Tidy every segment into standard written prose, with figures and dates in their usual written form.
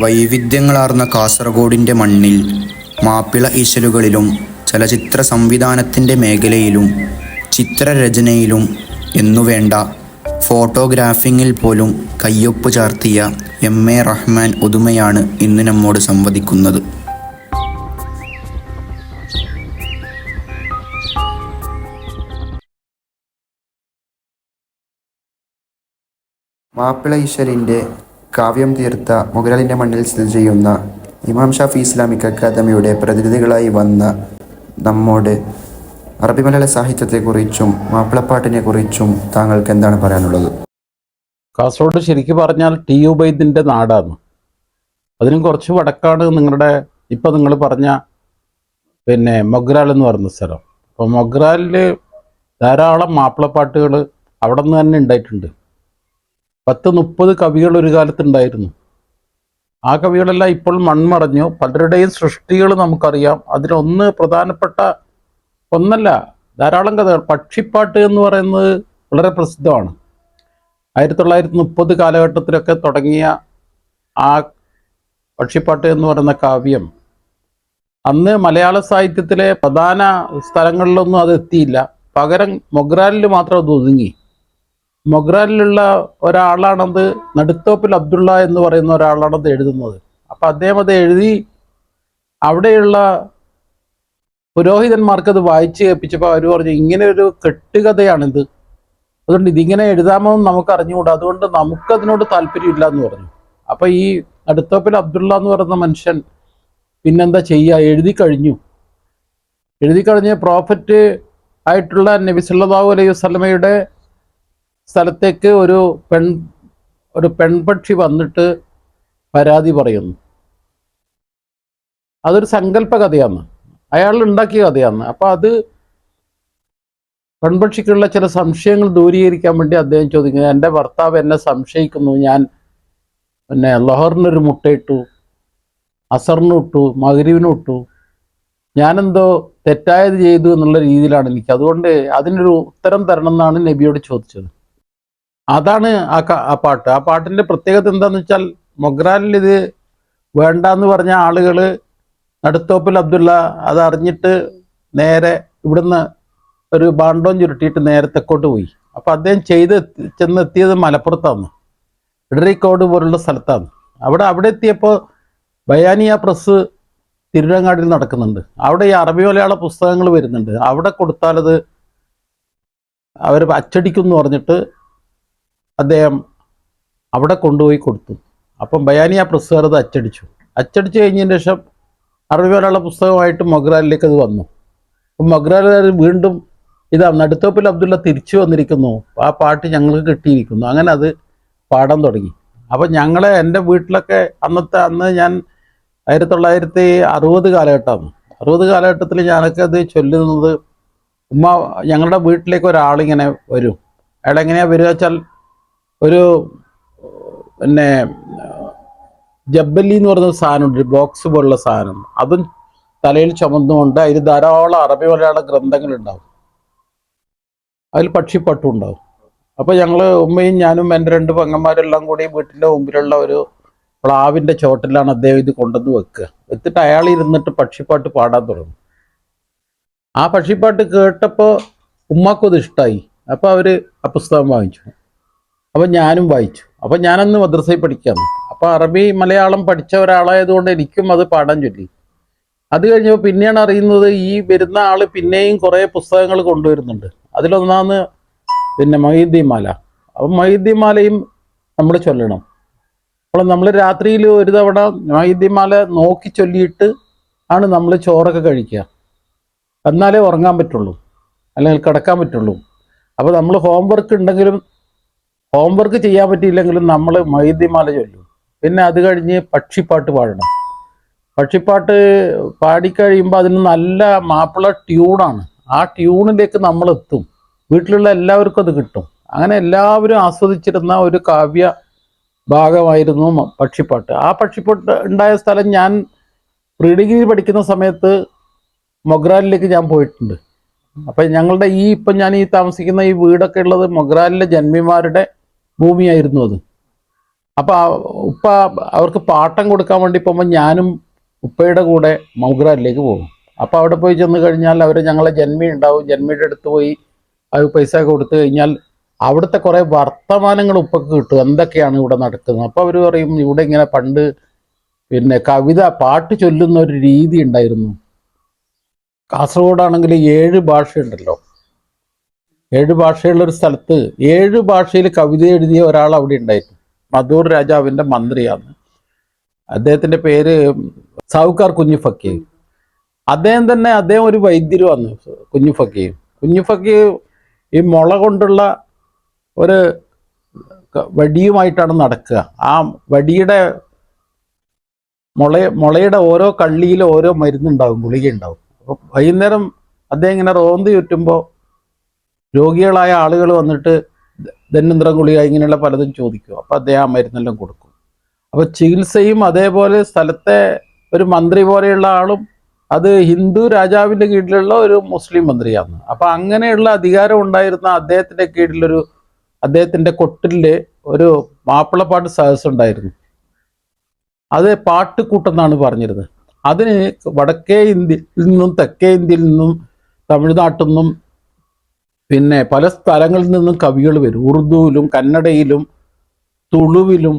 വൈവിധ്യങ്ങളാർന്ന കാസർഗോഡിൻ്റെ മണ്ണിൽ മാപ്പിള ഈശലുകളിലും ചലച്ചിത്ര സംവിധാനത്തിൻ്റെ മേഖലയിലും ചിത്രരചനയിലും എന്നുവേണ്ട ഫോട്ടോഗ്രാഫിങ്ങിൽ പോലും കയ്യൊപ്പ് ചാർത്തിയ എം.എ. റഹ്മാൻ ഉദുമയാണ് ഇന്ന് നമ്മോട് സംവദിക്കുന്നത്. മാപ്പിള ഈശലിൻ്റെ കാവ്യം തീർത്ത മുഗളിൻ്റെ മണ്ണിൽ സ്ഥിതി ചെയ്യുന്ന ഇമാം ഷാഫി ഇസ്ലാമിക് അക്കാദമിയുടെ പ്രതിനിധികളായി വന്ന നമ്മോട് അറബി മലയാള സാഹിത്യത്തെക്കുറിച്ചും മാപ്പിളപ്പാട്ടിനെക്കുറിച്ചും താങ്കൾക്ക് എന്താണ് പറയാനുള്ളത്? കാസർഗോഡ് ശരിക്കും പറഞ്ഞാൽ ടി ഉബൈദിൻ്റെ നാടാണ്. അതിനും കുറച്ച് വടക്കാണ് നിങ്ങളുടെ ഇപ്പം നിങ്ങൾ പറഞ്ഞ മൊഗ്രാൽ എന്ന് പറയുന്ന സ്ഥലം. അപ്പോൾ മൊഗ്രാലിൽ ധാരാളം മാപ്പിളപ്പാട്ടുകൾ അവിടെ നിന്ന് തന്നെ ഉണ്ടായിട്ടുണ്ട്. 10-30 കവികൾ ഒരു കാലത്തുണ്ടായിരുന്നു. ആ കവികളെല്ലാം ഇപ്പോൾ മൺമറഞ്ഞു. പലരുടെയും സൃഷ്ടികൾ നമുക്കറിയാം. അതിലൊന്ന് പ്രധാനപ്പെട്ട ഒന്നല്ല, ധാരാളം കഥകൾ. പക്ഷിപ്പാട്ട് എന്ന് പറയുന്നത് വളരെ പ്രസിദ്ധമാണ്. 1930 കാലഘട്ടത്തിലൊക്കെ തുടങ്ങിയ ആ പക്ഷിപ്പാട്ട് എന്ന് പറയുന്ന കാവ്യം അന്ന് മലയാള സാഹിത്യത്തിലെ പ്രധാന സ്ഥലങ്ങളിലൊന്നും അത് എത്തിയില്ല. പകരം മൊഗ്രാലിൽ മാത്രം അത് ഒതുങ്ങി. മൊഗ്രാലിലുള്ള ഒരാളാണത്, നടുത്തോപ്പിൽ അബ്ദുള്ള എന്ന് പറയുന്ന ഒരാളാണത് എഴുതുന്നത്. അപ്പം അദ്ദേഹം അത് എഴുതി അവിടെയുള്ള പുരോഹിതന്മാർക്കത് വായിച്ച് കേൾപ്പിച്ചപ്പോൾ അവർ പറഞ്ഞു, ഇങ്ങനെ ഒരു കെട്ടുകഥയാണിത്, അതുകൊണ്ട് ഇതിങ്ങനെ എഴുതാമോ എന്ന് നമുക്ക് അറിഞ്ഞുകൂടാ, അതുകൊണ്ട് നമുക്കതിനോട് താല്പര്യമില്ല എന്ന് പറഞ്ഞു. അപ്പം ഈ നടുത്തോപ്പിൽ അബ്ദുള്ള എന്ന് പറയുന്ന മനുഷ്യൻ പിന്നെന്താ ചെയ്യുക, എഴുതി കഴിഞ്ഞ് പ്രോഫറ്റ് ആയിട്ടുള്ള നബി സല്ലല്ലാഹു അലൈഹി വസല്ലമയുടെ സ്ഥലത്തേക്ക് ഒരു പെൺപക്ഷി വന്നിട്ട് പരാതി പറയുന്നു. അതൊരു സങ്കല്പ കഥയാണ്, അയാൾ ഉണ്ടാക്കിയ കഥയാണ്. അപ്പം അത് പെൺപക്ഷിക്കുള്ള ചില സംശയങ്ങൾ ദൂരീകരിക്കാൻ വേണ്ടി അദ്ദേഹം ചോദിക്കുന്നത്, എൻ്റെ ഭർത്താവ് എന്നെ സംശയിക്കുന്നു, ഞാൻ ലൊഹറിനൊരു മുട്ടയിട്ടു, അസറിനും ഇട്ടു, മഗ്‌രിബിനും ഇട്ടു, ഞാനെന്തോ തെറ്റായത് ചെയ്തു എന്നുള്ള രീതിയിലാണ് എനിക്ക്, അതുകൊണ്ട് അതിനൊരു ഉത്തരം തരണം എന്നാണ് നബിയോട് ചോദിച്ചത്. അതാണ് ആ പാട്ട്. ആ പാട്ടിൻ്റെ പ്രത്യേകത എന്താണെന്ന് വെച്ചാൽ, മൊഗ്രാലിൽ ഇത് വേണ്ടാന്ന് പറഞ്ഞ ആളുകൾ നടുത്തോപ്പിൽ അബ്ദുള്ള അത് അറിഞ്ഞിട്ട് നേരെ ഇവിടുന്ന് ഒരു ബാണ്ടോം ചുരുട്ടിയിട്ട് നേരെ തെക്കോട്ട് പോയി. അപ്പോൾ അദ്ദേഹം ചെന്നെത്തിയത് മലപ്പുറത്താണ്, ഇടറിക്കോട് പോലുള്ള സ്ഥലത്താണ്. അവിടെ എത്തിയപ്പോൾ ബയാനിയ പ്രസ് തിരുരങ്ങാടിൽ നടക്കുന്നുണ്ട്. അവിടെ ഈ അറബി മലയാള പുസ്തകങ്ങൾ വരുന്നുണ്ട്. അവിടെ കൊടുത്താലത് അവർ അച്ചടിക്കും എന്ന് പറഞ്ഞിട്ട് അദ്ദേഹം അവിടെ കൊണ്ടുപോയി കൊടുത്തു. അപ്പം ബയാനിയ പ്രസ്സുകാർ അത് അച്ചടിച്ചു കഴിഞ്ഞതിന് ശേഷം അറബി മലയാള പുസ്തകമായിട്ട് മൊഗ്രാലിലേക്ക് അത് വന്നു. അപ്പം മൊഗ്രാലുകാർ വീണ്ടും ഇതാ നടുത്തോപ്പിൽ അബ്ദുള്ള തിരിച്ചു വന്നിരിക്കുന്നു, ആ പാട്ട് ഞങ്ങൾക്ക് കിട്ടിയിരിക്കുന്നു, അങ്ങനെ അത് പാടാൻ തുടങ്ങി. അപ്പം എൻ്റെ വീട്ടിലൊക്കെ അന്ന് ഞാൻ 1960 കാലഘട്ടമാണ്. 60 കാലഘട്ടത്തിൽ ഞാനൊക്കെ അത് ചൊല്ലുന്നത്, ഞങ്ങളുടെ വീട്ടിലേക്ക് ഒരാളിങ്ങനെ വരും. അയാൾ എങ്ങനെയാണ് വരിക വെച്ചാൽ, ഒരു ജബ്ബലി എന്ന് പറയുന്ന സാധനമുണ്ട്, ഒരു ബോക്സ് പോലുള്ള സാധനം, അതും തലയിൽ ചുമന്നുകൊണ്ട് അതിൽ ധാരാളം അറബി മലയാള ഗ്രന്ഥങ്ങളുണ്ടാവും, അതിൽ പക്ഷിപ്പാട്ടും ഉണ്ടാവും. അപ്പോൾ ഞങ്ങൾ ഉമ്മയും ഞാനും എൻ്റെ 2 പെങ്ങന്മാരെല്ലാം കൂടി വീട്ടിൻ്റെ മുമ്പിലുള്ള ഒരു പ്ലാവിൻ്റെ ചോട്ടിലാണ് അദ്ദേഹം ഇത് കൊണ്ടുവന്ന് വെച്ചിട്ട് അയാൾ ഇരുന്നിട്ട് പക്ഷിപ്പാട്ട് പാടാൻ തുടങ്ങും. ആ പക്ഷിപ്പാട്ട് കേട്ടപ്പോൾ ഉമ്മാക്കും അത് ഇഷ്ടമായി. അപ്പോൾ അവർ ആ പുസ്തകം വാങ്ങിച്ചു. അപ്പം ഞാനും വായിച്ചു. അപ്പം ഞാനന്ന് മദ്രസയിൽ പഠിക്കാമെന്ന്. അപ്പോൾ അറബി മലയാളം പഠിച്ച ഒരാളായതുകൊണ്ട് എനിക്കും അത് പാടാൻ ചൊല്ലി. അത് കഴിഞ്ഞപ്പോൾ പിന്നെയാണ് അറിയുന്നത്, ഈ വരുന്ന ആൾ പിന്നെയും കുറേ പുസ്തകങ്ങൾ കൊണ്ടുവരുന്നുണ്ട്. അതിലൊന്നാണ് മൊഹീദ്ദീൻ മാല. അപ്പം മൊഹീദ്ദീൻ മാലയും നമ്മൾ ചൊല്ലണം. അപ്പോൾ നമ്മൾ രാത്രിയിൽ ഒരു തവണ മൊഹീദ്ദീൻ മാല നോക്കി ചൊല്ലിയിട്ട് ആണ് നമ്മൾ ചോറൊക്കെ കഴിക്കുക. എന്നാലേ ഉറങ്ങാൻ പറ്റുള്ളൂ, അല്ലെങ്കിൽ കിടക്കാൻ പറ്റുള്ളൂ. അപ്പോൾ നമ്മൾ ഹോംവർക്ക് ചെയ്യാൻ പറ്റിയില്ലെങ്കിലും നമ്മൾ മൊഹീദ്ദീൻ മാല ചൊല്ലും. പിന്നെ അത് കഴിഞ്ഞ് പക്ഷിപ്പാട്ട് പാടണം. പക്ഷിപ്പാട്ട് പാടിക്കഴിയുമ്പോൾ അതിന് നല്ല മാപ്പിള ട്യൂണാണ്. ആ ട്യൂണിലേക്ക് നമ്മളെത്തും. വീട്ടിലുള്ള എല്ലാവർക്കും അത് കിട്ടും. അങ്ങനെ എല്ലാവരും ആസ്വദിച്ചിരുന്ന ഒരു കാവ്യ ഭാഗമായിരുന്നു പക്ഷിപ്പാട്ട്. ആ പക്ഷിപ്പാട്ട് ഉണ്ടായ സ്ഥലം, ഞാൻ പ്രീ ഡിഗ്രി പഠിക്കുന്ന സമയത്ത് മൊഗ്രാലിലേക്ക് ഞാൻ പോയിട്ടുണ്ട്. അപ്പം ഞങ്ങളുടെ ഇപ്പം ഞാൻ താമസിക്കുന്ന ഈ വീടൊക്കെ ഉള്ളത് മൊഗ്രാലിലെ ജന്മിമാരുടെ ഭൂമിയായിരുന്നു അത്. അപ്പോൾ ഉപ്പ അവർക്ക് പാട്ടം കൊടുക്കാൻ വേണ്ടി പോകുമ്പോൾ ഞാനും ഉപ്പയുടെ കൂടെ മൗഗ്രാലിലേക്ക് പോകും. അപ്പോൾ അവിടെ പോയി ചെന്ന് കഴിഞ്ഞാൽ അവർ ഞങ്ങളെ ജന്മി ഉണ്ടാവും, ജന്മിയുടെ അടുത്ത് പോയി അത് പൈസ ഒക്കെ കൊടുത്തു കഴിഞ്ഞാൽ അവിടുത്തെ കുറേ വർത്തമാനങ്ങൾ ഉപ്പക്ക് കിട്ടും, എന്തൊക്കെയാണ് ഇവിടെ നടക്കുന്നത്. അപ്പോൾ അവർ പറയും ഇവിടെ ഇങ്ങനെ പണ്ട് പിന്നെ കവിത പാട്ട് ചൊല്ലുന്ന ഒരു രീതി ഉണ്ടായിരുന്നു. കാസർഗോഡാണെങ്കിൽ 7 ഭാഷയുണ്ടല്ലോ, 7 ഭാഷയുള്ളൊരു സ്ഥലത്ത് 7 ഭാഷയിൽ കവിത എഴുതിയ ഒരാൾ അവിടെ ഉണ്ടായിരുന്നു. മധൂർ രാജാവിൻ്റെ മന്ത്രിയാണ്. അദ്ദേഹത്തിൻ്റെ പേര് സാവുക്കാർ കുഞ്ഞു ഫക്കീർ. അദ്ദേഹം ഒരു വൈദ്യരുമാണ്. കുഞ്ഞു ഫക്കീർ ഈ മുള കൊണ്ടുള്ള ഒരു വടിയുമായിട്ടാണ് നടക്കുക. ആ വടിയുടെ മുളയുടെ ഓരോ കള്ളിയിലും ഓരോ മരുന്നുണ്ടാവും, ഗുളിക ഉണ്ടാവും. അപ്പോൾ വൈകുന്നേരം അദ്ദേഹം ഇങ്ങനെ റോന്ത് ചുറ്റുമ്പോൾ രോഗികളായ ആളുകൾ വന്നിട്ട് ധന്വന്തരം ഗുളിക ഇങ്ങനെയുള്ള പലതും ചോദിക്കും. അപ്പോൾ അദ്ദേഹം ആ മരുന്നെല്ലാം കൊടുക്കും. അപ്പോൾ ചികിത്സയും അതേപോലെ സ്ഥലത്തെ ഒരു മന്ത്രി പോലെയുള്ള ആളും അത് ഹിന്ദു രാജാവിൻ്റെ കീഴിലുള്ള ഒരു മുസ്ലിം മന്ത്രിയാണ്. അപ്പം അങ്ങനെയുള്ള അധികാരം ഉണ്ടായിരുന്ന അദ്ദേഹത്തിൻ്റെ അദ്ദേഹത്തിൻ്റെ കൊട്ടിൽ ഒരു മാപ്പിളപ്പാട്ട് സദസ്സ് ഉണ്ടായിരുന്നു. അത് പാട്ടുകൂട്ടെന്നാണ് പറഞ്ഞിരുന്നത്. അതിന് വടക്കേ ഇന്ത്യയിൽ നിന്നും തെക്കേ ഇന്ത്യയിൽ നിന്നും തമിഴ്നാട്ടിൽ നിന്നും പിന്നെ പല സ്ഥലങ്ങളിൽ നിന്നും കവികൾ വരും. ഉറുദുവിലും കന്നഡയിലും തുളുവിലും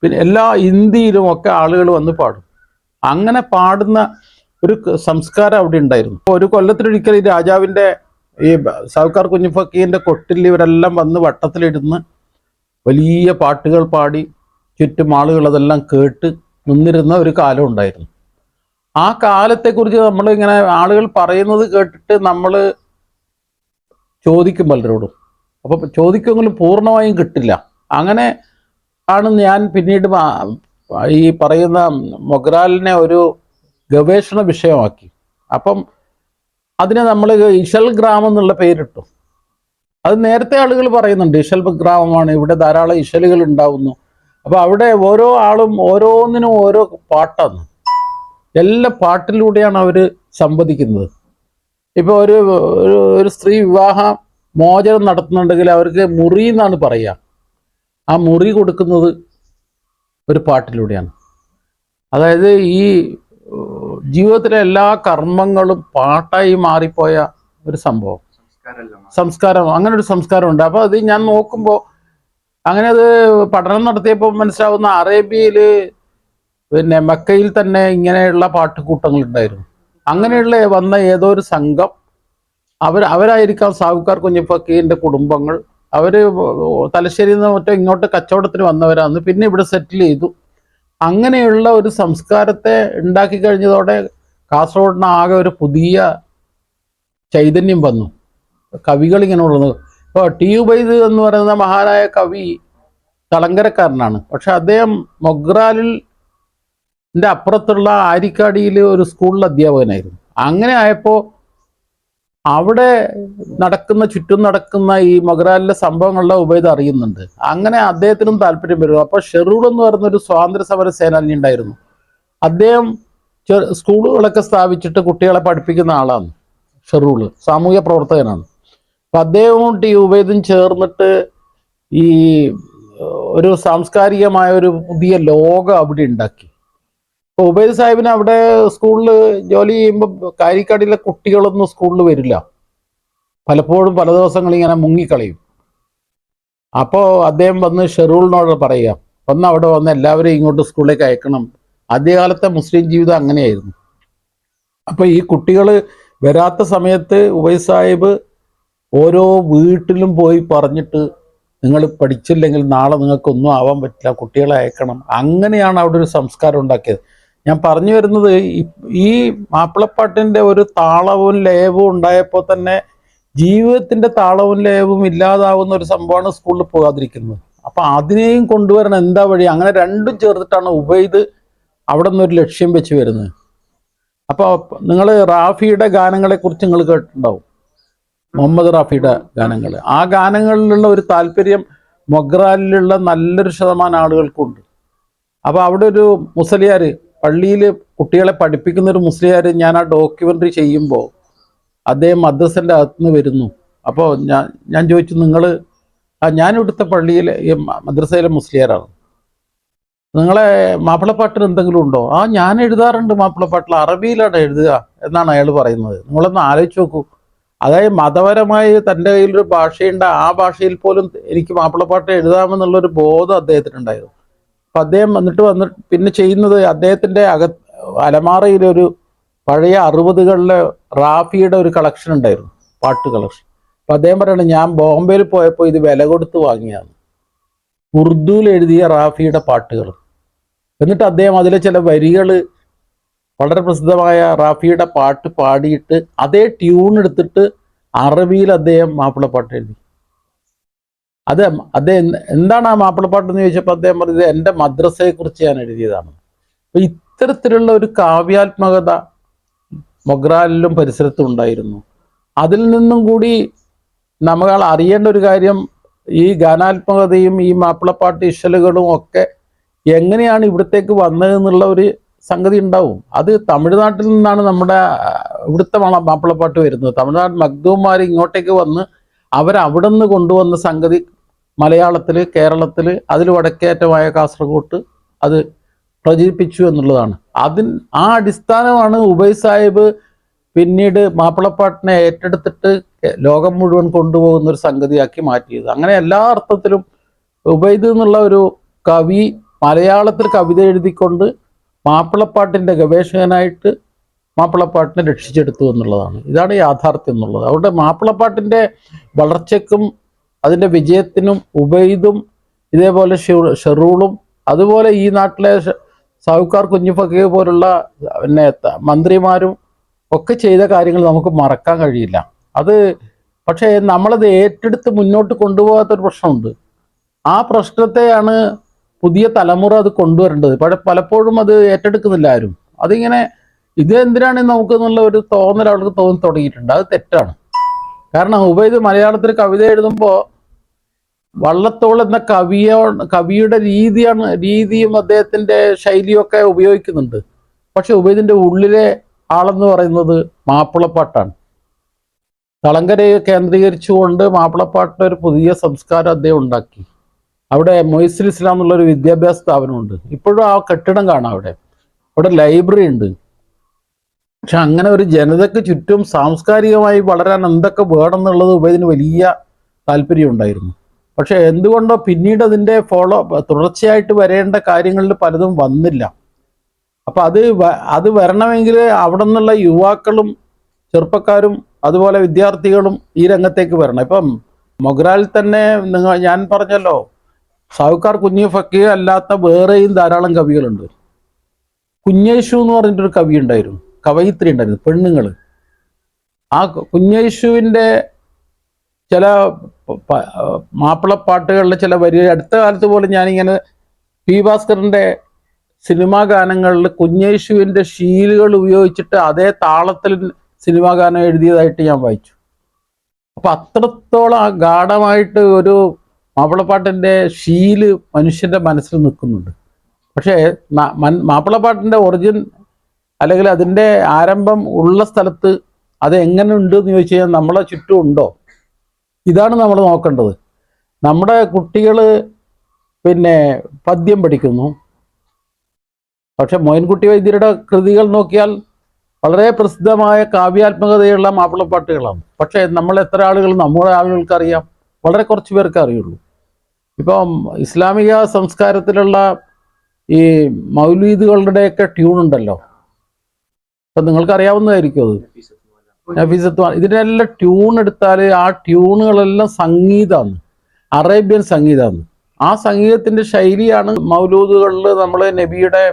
പിന്നെ എല്ലാ ഹിന്ദിയിലും ഒക്കെ ആളുകൾ വന്ന് പാടും. അങ്ങനെ പാടുന്ന ഒരു സംസ്കാരം അവിടെ ഉണ്ടായിരുന്നു. ഒരു കൊല്ലത്തിലൊരിക്കൽ ഈ രാജാവിൻ്റെ ഈ സാവുക്കാർ കുഞ്ഞു ഫക്കീറിൻ്റെ കൊട്ടിൽ ഇവരെല്ലാം വന്ന് വട്ടത്തിലിരുന്ന് വലിയ പാട്ടുകൾ പാടി ചുറ്റും ആളുകൾ അതെല്ലാം കേട്ട് നിന്നിരുന്ന ഒരു കാലം ഉണ്ടായിരുന്നു. ആ കാലത്തെക്കുറിച്ച് നമ്മളിങ്ങനെ ആളുകൾ പറയുന്നത് കേട്ടിട്ട് നമ്മൾ ചോദിക്കും പലരോടും. അപ്പോൾ ചോദിക്കുമെങ്കിലും പൂർണ്ണമായും കിട്ടില്ല. അങ്ങനെ ആണ് ഞാൻ പിന്നീട് ഈ പറയുന്ന മൊഗ്രാലിനെ ഒരു ഗവേഷണ വിഷയമാക്കി. അപ്പം അതിനെ നമ്മൾ ഇശൽ ഗ്രാമം എന്നുള്ള പേരിട്ടു. അത് നേരത്തെ ആളുകൾ പറയുന്നുണ്ട് ഇശൽ ഗ്രാമമാണ്, ഇവിടെ ധാരാളം ഇശലുകൾ ഉണ്ടാവുന്നു. അപ്പോൾ അവിടെ ഓരോ ആളും ഓരോന്നിനും ഓരോ പാട്ടാണ്, എല്ലാ പാട്ടിലൂടെയാണ് അവർ സംവദിക്കുന്നത്. ഇപ്പോൾ ഒരു സ്ത്രീ വിവാഹ മോചനം നടത്തുന്നുണ്ടെങ്കിൽ അവർക്ക് മുറി എന്നാണ് പറയുക. ആ മുറി കൊടുക്കുന്നത് ഒരു പാട്ടിലൂടെയാണ്. അതായത് ഈ ജീവിതത്തിലെ എല്ലാ കർമ്മങ്ങളും പാട്ടായി മാറിപ്പോയ ഒരു സംഭവം, സംസ്കാരം, അങ്ങനെ ഒരു സംസ്കാരമുണ്ട്. അപ്പോൾ അത് ഞാൻ നോക്കുമ്പോൾ അങ്ങനെ അത് പഠനം നടത്തിയപ്പോൾ മനസ്സിലാവുന്ന അറേബ്യയിൽ പിന്നെ മക്കയിൽ തന്നെ ഇങ്ങനെയുള്ള പാട്ടുകൂട്ടങ്ങൾ ഉണ്ടായിരുന്നു. അങ്ങനെയുള്ള വന്ന ഏതോ ഒരു സംഘം അവരായിരിക്കാം സാവുക്കാർ കുഞ്ഞു ഫക്കീറിൻ്റെ കുടുംബങ്ങൾ. അവർ തലശ്ശേരിയിൽ നിന്ന് മറ്റോ ഇങ്ങോട്ട് കച്ചവടത്തിന് വന്നവരാണ്, പിന്നെ ഇവിടെ സെറ്റിൽ ചെയ്തു. അങ്ങനെയുള്ള ഒരു സംസ്കാരത്തെ ഉണ്ടാക്കി കഴിഞ്ഞതോടെ കാസർഗോഡിന് ആകെ ഒരു പുതിയ ചൈതന്യം വന്നു. കവികൾ ഇങ്ങനെ ഉള്ളത്. ഇപ്പോൾ ടി ഉബൈദ് എന്ന് പറയുന്ന മഹാനായ കവി തളങ്കരക്കാരനാണ്. പക്ഷെ അദ്ദേഹം മൊഗ്രാലിൻ്റെ അപ്പുറത്തുള്ള ആരിക്കാടിയിൽ ഒരു സ്കൂളിൽ അധ്യാപകനായിരുന്നു. അങ്ങനെ ആയപ്പോൾ അവിടെ ചുറ്റും നടക്കുന്ന ഈ മൊഗ്രാലിലെ സംഭവങ്ങളുടെ ഉബൈദ് അറിയുന്നുണ്ട്. അങ്ങനെ അദ്ദേഹത്തിനും താല്പര്യം വരും. അപ്പോൾ ഷെറൂൾ എന്ന് പറയുന്നൊരു സ്വാതന്ത്ര്യ സമര സേനാനി ഉണ്ടായിരുന്നു. അദ്ദേഹം സ്കൂളുകളൊക്കെ സ്ഥാപിച്ചിട്ട് കുട്ടികളെ പഠിപ്പിക്കുന്ന ആളാണ് ഷെറൂൾ, സാമൂഹ്യ പ്രവർത്തകനാണ്. അപ്പം അദ്ദേഹവും ടി ഉബൈദും ചേർന്നിട്ട് ഈ ഒരു സാംസ്കാരികമായ ഒരു പുതിയ ലോകം അവിടെ ഉണ്ടാക്കി. ഇപ്പോൾ ഉബൈദ് സാഹിബിന് അവിടെ സ്കൂളിൽ ജോലി ചെയ്യുമ്പോൾ കാരിക്കാടിലെ കുട്ടികളൊന്നും സ്കൂളിൽ വരില്ല. പലപ്പോഴും പല ദിവസങ്ങളിൽ ഇങ്ങനെ മുങ്ങിക്കളയും. അപ്പോൾ അദ്ദേഹം വന്ന് ഷെറൂളിനോട് പറയുക, അവിടെ വന്ന് എല്ലാവരെയും ഇങ്ങോട്ട് സ്കൂളിലേക്ക് അയക്കണം. ആദ്യകാലത്തെ മുസ്ലിം ജീവിതം അങ്ങനെയായിരുന്നു. അപ്പോൾ ഈ കുട്ടികൾ വരാത്ത സമയത്ത് ഉബൈദ് സാഹിബ് ഓരോ വീട്ടിലും പോയി പറഞ്ഞിട്ട് നിങ്ങൾ പഠിച്ചില്ലെങ്കിൽ നാളെ നിങ്ങൾക്കൊന്നും ആവാൻ പറ്റില്ല, കുട്ടികളെ അയക്കണം. അങ്ങനെയാണ് അവിടെ ഒരു സംസ്കാരം ഉണ്ടാക്കിയത്. ഞാൻ പറഞ്ഞു വരുന്നത് ഈ മാപ്പിളപ്പാട്ടിൻ്റെ ഒരു താളവും ലയവും ഉണ്ടായപ്പോൾ തന്നെ ജീവിതത്തിൻ്റെ താളവും ലയവും ഇല്ലാതാവുന്ന ഒരു സംഭവമാണ് സ്കൂളിൽ പോകാതിരിക്കുന്നത്. അപ്പം അതിനെയും കൊണ്ടുവരണം എന്താ വഴി? അങ്ങനെ രണ്ടും ചേർത്തിട്ടാണ് ഉബൈദ് അവിടെ നിന്നൊരു ലക്ഷ്യം വെച്ച് വരുന്നത്. അപ്പോൾ നിങ്ങൾ റാഫിയുടെ ഗാനങ്ങളെക്കുറിച്ച് നിങ്ങൾ കേട്ടിട്ടുണ്ടാവും, മുഹമ്മദ് റാഫിയുടെ ഗാനങ്ങൾ. ആ ഗാനങ്ങളിലുള്ള ഒരു താല്പര്യം മൊഗ്രാലിലുള്ള നല്ലൊരു ശതമാനം ആളുകൾക്കുണ്ട്. അപ്പോൾ അവിടെ ഒരു മുസ്ലിയാർ, പള്ളിയിൽ കുട്ടികളെ പഠിപ്പിക്കുന്ന ഒരു മുസ്ലിയാർ, ഞാൻ ആ ഡോക്യുമെൻ്ററി ചെയ്യുമ്പോൾ അദ്ദേഹം മദ്രസൻ്റെ അകത്തുനിന്ന് വരുന്നു. അപ്പോൾ ഞാൻ ചോദിച്ചു, നിങ്ങൾ ഞാൻ ഇവിടുത്തെ പള്ളിയിലെ ഈ മദ്രസയിലെ മുസ്ലിയാരാണ്. നിങ്ങളെ മാപ്പിളപ്പാട്ടിൽ എന്തെങ്കിലും ഉണ്ടോ? ആ, ഞാൻ എഴുതാറുണ്ട് മാപ്പിളപ്പാട്ടിൽ, അറബിയിലാണ് എഴുതുക എന്നാണ് അയാൾ പറയുന്നത്. നിങ്ങളൊന്ന് ആലോചിച്ച് നോക്കൂ. അതായത് മതപരമായി തൻ്റെ കയ്യിലൊരു ഭാഷയുണ്ട്, ആ ഭാഷയിൽ പോലും എനിക്ക് മാപ്പിളപ്പാട്ട് എഴുതാമെന്നുള്ളൊരു ബോധം അദ്ദേഹത്തിനുണ്ടായിരുന്നു. അപ്പം അദ്ദേഹം വന്നിട്ട് പിന്നെ ചെയ്യുന്നത്, അദ്ദേഹത്തിൻ്റെ അലമാറയിലൊരു പഴയ 60കളിലെ റാഫിയുടെ ഒരു കളക്ഷൻ ഉണ്ടായിരുന്നു, പാട്ട് കളക്ഷൻ. അപ്പം അദ്ദേഹം പറയണത്, ഞാൻ ബോംബെയിൽ പോയപ്പോൾ ഇത് വില കൊടുത്ത് വാങ്ങിയാണ്, ഉറുദുവിൽ എഴുതിയ റാഫിയുടെ പാട്ടുകൾ. എന്നിട്ട് അദ്ദേഹം അതിലെ ചില വരികൾ, വളരെ പ്രസിദ്ധമായ റാഫിയുടെ പാട്ട് പാടിയിട്ട് അതേ ട്യൂൺ എടുത്തിട്ട് അറബിയിൽ അദ്ദേഹം മാപ്പിളപ്പാട്ട് എഴുതി. അദ്ദേഹം എന്താണ് ആ മാപ്പിളപ്പാട്ട് എന്ന് ചോദിച്ചപ്പോൾ അദ്ദേഹം പറഞ്ഞത്, എൻ്റെ മദ്രസയെക്കുറിച്ച് ഞാൻ എഴുതിയതാണ്. അപ്പൊ ഇത്തരത്തിലുള്ള ഒരു കാവ്യാത്മകത മൊഗ്രാലിലും പരിസരത്തും ഉണ്ടായിരുന്നു. അതിൽ നിന്നും കൂടി നമ്മൾ അറിയേണ്ട ഒരു കാര്യം, ഈ ഗാനാത്മകതയും ഈ മാപ്പിളപ്പാട്ട് ഇശലുകളും ഒക്കെ എങ്ങനെയാണ് ഇവിടത്തേക്ക് വന്നതെന്നുള്ള ഒരു സംഗതി ഉണ്ടാവും. അത് തമിഴ്നാട്ടിൽ നിന്നാണ് നമ്മുടെ ഇവിടുത്തെ മാപ്പിളപ്പാട്ട് വരുന്നത്. തമിഴ്നാട് മഖ്ദൂമാർ ഇങ്ങോട്ടേക്ക് വന്ന് അവരവിടെ നിന്ന് കൊണ്ടുവന്ന സംഗതി മലയാളത്തിൽ, കേരളത്തിൽ, അതിൽ വടക്കേറ്റമായ കാസർഗോട്ട് അത് പ്രചരിപ്പിച്ചു എന്നുള്ളതാണ്. ആ അടിസ്ഥാനമാണ് ഉബൈദ് സാഹിബ് പിന്നീട് മാപ്പിളപ്പാട്ടിനെ ഏറ്റെടുത്തിട്ട് ലോകം മുഴുവൻ കൊണ്ടുപോകുന്ന ഒരു സംഗതിയാക്കി മാറ്റിയത്. അങ്ങനെ എല്ലാ അർത്ഥത്തിലും ഉബൈദ് എന്നുള്ള ഒരു കവി മലയാളത്തിൽ കവിത എഴുതിക്കൊണ്ട് മാപ്പിളപ്പാട്ടിൻ്റെ ഗവേഷകനായിട്ട് മാപ്പിളപ്പാട്ടിനെ രക്ഷിച്ചെടുത്തു എന്നുള്ളതാണ്. ഇതാണ് യാഥാർത്ഥ്യം എന്നുള്ളത്. അതുകൊണ്ട് മാപ്പിളപ്പാട്ടിൻ്റെ വളർച്ചയ്ക്കും അതിൻ്റെ വിജയത്തിനും ഉബൈദും ഇതേപോലെ ഷെറൂളും അതുപോലെ ഈ നാട്ടിലെ സൗക്കാർ കുഞ്ഞുഫക്കീർ പോലുള്ള പിന്നെ മന്ത്രിമാരും ഒക്കെ ചെയ്ത കാര്യങ്ങൾ നമുക്ക് മറക്കാൻ കഴിയില്ല. പക്ഷേ നമ്മളത് ഏറ്റെടുത്ത് മുന്നോട്ട് കൊണ്ടുപോകാത്തൊരു പ്രശ്നമുണ്ട്. ആ പ്രശ്നത്തെയാണ് പുതിയ തലമുറ അത് കൊണ്ടുവരേണ്ടത്. പലപ്പോഴും അത് ഏറ്റെടുക്കുന്നില്ല ആരും. അതിങ്ങനെ ഇത് എന്തിനാണ് നമുക്ക് എന്നുള്ള ഒരു തോന്നൽ അവർക്ക് തോന്നി തുടങ്ങിയിട്ടുണ്ട്. അത് തെറ്റാണ്. കാരണം ഉബൈദ് മലയാളത്തിൽ കവിത എഴുതുമ്പോൾ വള്ളത്തോൾ എന്ന കവിയുടെ രീതിയും അദ്ദേഹത്തിൻ്റെ ശൈലിയൊക്കെ ഉപയോഗിക്കുന്നുണ്ട്. പക്ഷെ ഉബൈദിൻ്റെ ഉള്ളിലെ ആളെന്ന് പറയുന്നത് മാപ്പിളപ്പാട്ടാണ്. തളങ്കരയെ കേന്ദ്രീകരിച്ചുകൊണ്ട് മാപ്പിളപ്പാട്ടിൻ്റെ ഒരു പുതിയ സംസ്കാരം അദ്ദേഹം ഉണ്ടാക്കി. അവിടെ മൊയ്സുൽ ഇസ്ലാം എന്നുള്ളൊരു വിദ്യാഭ്യാസ സ്ഥാപനമുണ്ട്. ഇപ്പോഴും ആ കെട്ടിടം കാണാം. അവിടെ ലൈബ്രറി ഉണ്ട്. പക്ഷെ അങ്ങനെ ഒരു ജനതയ്ക്ക് ചുറ്റും സാംസ്കാരികമായി വളരാൻ എന്തൊക്കെ വേണം എന്നുള്ളത് ഉബൈദിന് വലിയ താല്പര്യം ഉണ്ടായിരുന്നു. പക്ഷെ എന്തുകൊണ്ടോ പിന്നീട് അതിൻ്റെ തുടർച്ചയായിട്ട് വരേണ്ട കാര്യങ്ങളിൽ പലതും വന്നില്ല. അപ്പം അത് വരണമെങ്കിൽ അവിടെ നിന്നുള്ള യുവാക്കളും ചെറുപ്പക്കാരും അതുപോലെ വിദ്യാർത്ഥികളും ഈ രംഗത്തേക്ക് വരണം. ഇപ്പം മൊഗ്രാലിൽ തന്നെ ഞാൻ പറഞ്ഞല്ലോ, സൗക്കാർ കുഞ്ഞു ഫക്കീർ അല്ലാത്ത വേറെയും ധാരാളം കവികളുണ്ട്. കുഞ്ഞേശു എന്ന് പറഞ്ഞിട്ടൊരു കവി ഉണ്ടായിരുന്നു, കവയിത്രി ഉണ്ടായിരുന്നു, പെണ്ണുങ്ങൾ. ആ കുഞ്ഞേശുവിൻ്റെ ചില മാപ്പിളപ്പാട്ടുകളിലെ ചില വരികൾ അടുത്ത കാലത്ത് പോലും ഞാനിങ്ങനെ പി ഭാസ്കറിൻ്റെ സിനിമാ ഗാനങ്ങളിൽ കുഞ്ഞേശുവിൻ്റെ ശീലുകൾ ഉപയോഗിച്ചിട്ട് അതേ താളത്തിൽ സിനിമാ ഗാനം എഴുതിയതായിട്ട് ഞാൻ വായിച്ചു. അപ്പം അത്രത്തോളം ഗാഢമായിട്ട് ഒരു മാപ്പിളപ്പാട്ടിൻ്റെ ശീല് മനുഷ്യൻ്റെ മനസ്സിൽ നിൽക്കുന്നുണ്ട്. പക്ഷേ മാപ്പിളപ്പാട്ടിൻ്റെ ഒറിജിൻ അല്ലെങ്കിൽ അതിൻ്റെ ആരംഭം ഉള്ള സ്ഥലത്ത് അത് എങ്ങനെ ഉണ്ട് എന്ന് ചോദിച്ചു കഴിഞ്ഞാൽ നമ്മളെ ചുറ്റും ഉണ്ടോ? ഇതാണ് നമ്മൾ നോക്കേണ്ടത്. നമ്മുടെ കുട്ടികൾ പിന്നെ പദ്യം പഠിക്കുന്നു. പക്ഷെ മോയിൻകുട്ടി വൈദ്യരുടെ കൃതികൾ നോക്കിയാൽ വളരെ പ്രസിദ്ധമായ കാവ്യാത്മകതയുള്ള മാപ്പിളപ്പാട്ടുകളാണ്. പക്ഷേ നമ്മൾ എത്ര ആളുകൾ, നമ്മുടെ ആളുകൾക്ക് അറിയാം? വളരെ കുറച്ച് പേർക്ക് അറിയുള്ളൂ. ഇപ്പം ഇസ്ലാമിക സംസ്കാരത്തിലുള്ള ഈ മൗലീദുകളുടെയൊക്കെ ട്യൂൺ ഉണ്ടല്ലോ, അപ്പം നിങ്ങൾക്ക് അറിയാവുന്നതായിരിക്കും. അത് നഫീസത്ത്, ഇതിനെല്ലാം ട്യൂൺ എടുത്താൽ ആ ട്യൂണുകളെല്ലാം സംഗീതമാണ്, അറേബ്യൻ സംഗീതമാണ്. ആ സംഗീതത്തിൻ്റെ ശൈലിയാണ് മൗലൂദുകളിൽ നമ്മൾ നബിയുടെ